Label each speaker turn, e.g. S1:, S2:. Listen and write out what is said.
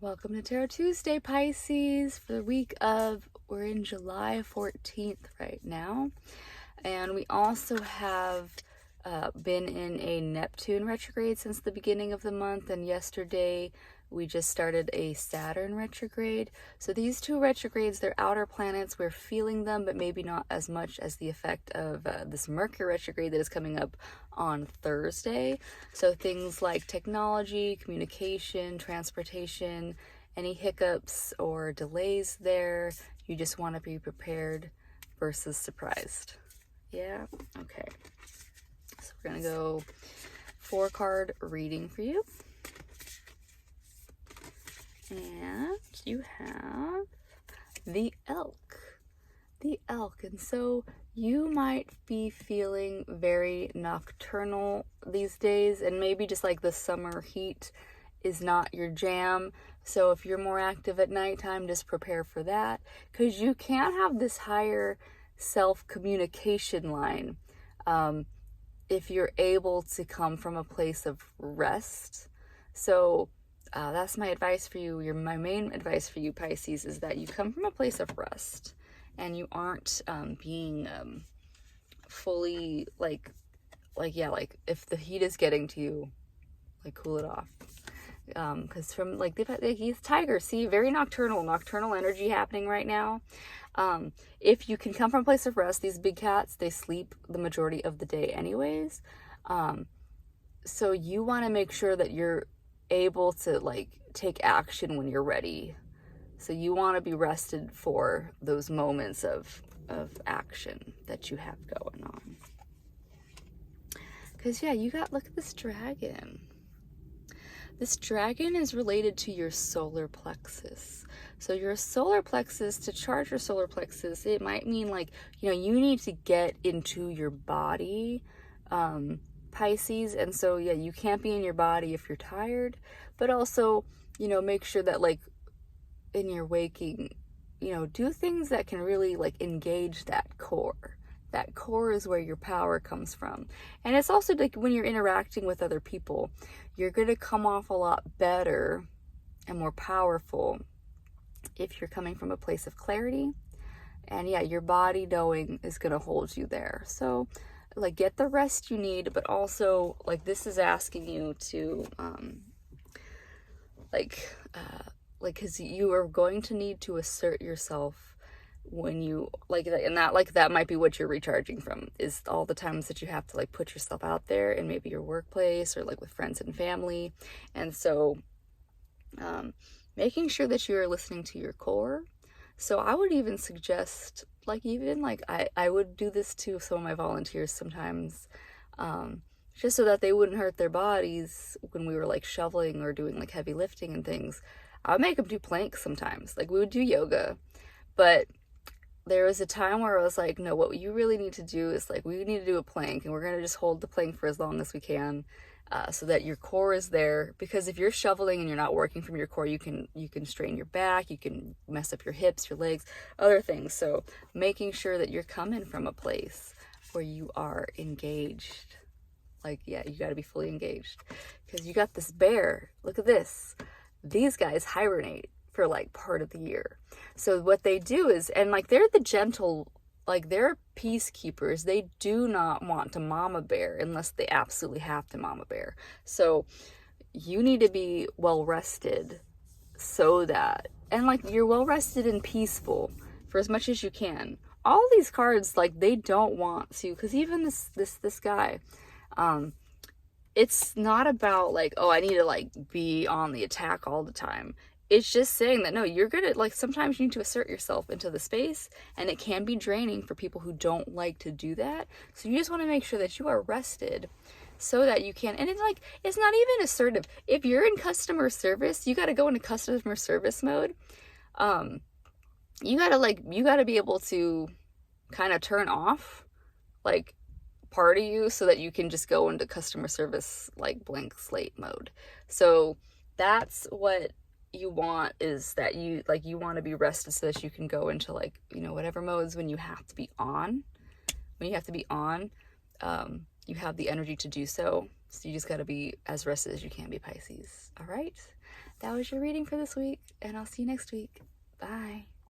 S1: Welcome to Tarot Tuesday, Pisces, for the week of, we're in July 14th right now. And we also have been in a Neptune retrograde since the beginning of the month. And yesterday we just started a Saturn retrograde. So these two retrogrades, they're outer planets. We're feeling them, but maybe not as much as the effect of this Mercury retrograde that is coming up on Thursday. So things like technology, communication, transportation, any hiccups or delays there, you just want to be prepared versus surprised. Yeah? Okay. So we're going to go 4-card reading for you. And you have the elk. The elk. And so you might be feeling very nocturnal these days, and maybe just like the summer heat is not your jam. So if you're more active at nighttime, just prepare for that, because you can have this higher self-communication line if you're able to come from a place of rest. So that's my advice for you. My main advice for you, Pisces, is that you come from a place of rest and you aren't being fully like if the heat is getting to you, like cool it off. Because from like he's tiger, see, very nocturnal energy happening right now. If you can come from a place of rest, these big cats, they sleep the majority of the day anyways. So you want to make sure that you're able to like take action when you're ready. So you want to be rested for those moments of action that you have going on. Because yeah, look at this dragon. This dragon is related to your solar plexus. So your solar plexus, to charge your solar plexus, it might mean like, you need to get into your body, Pisces. And so yeah, you can't be in your body if you're tired, but also, make sure that like in your waking, do things that can really like engage that core. That core is where your power comes from. And it's also like when you're interacting with other people, you're going to come off a lot better and more powerful if you're coming from a place of clarity. And yeah, your body knowing is going to hold you there. So like get the rest you need, but also like this is asking you to because you are going to need to assert yourself when you like that, and that might be what you're recharging from, is all the times that you have to like put yourself out there in maybe your workplace or like with friends and family. And so making sure that you are listening to your core. So I would even suggest I would do this to some of my volunteers sometimes, just so that they wouldn't hurt their bodies when we were like shoveling or doing like heavy lifting and things. I would make them do planks sometimes. Like we would do yoga, but there was a time where I was like, no, what you really need to do is like, we need to do a plank, and we're going to just hold the plank for as long as we can, so that your core is there. Because if you're shoveling and you're not working from your core, you can strain your back, you can mess up your hips, your legs, other things. So making sure that you're coming from a place where you are engaged. Like, yeah, you got to be fully engaged, because you got this bear. Look at this. These guys hibernate for like part of the year. So what they do is, and like they're the gentle, like they're peacekeepers. They do not want to mama bear unless they absolutely have to mama bear. So you need to be well rested, so that, and like you're well rested and peaceful for as much as you can. All these cards, like they don't want to, because even this guy, it's not about like, oh, I need to like be on the attack all the time. It's just saying that, no, you're gonna, like, sometimes you need to assert yourself into the space, and it can be draining for people who don't like to do that. So you just want to make sure that you are rested so that you can, and it's like, it's not even assertive. If you're in customer service, you got to go into customer service mode. You gotta be able to kind of turn off like part of you so that you can just go into customer service, like blank slate mode. So that's what you want, is that you want to be rested so that you can go into like, whatever modes when you have to be on. You have the energy to do so. So you just got to be as rested as you can be, Pisces. All right. that was your reading for this week, and I'll see you next week. Bye.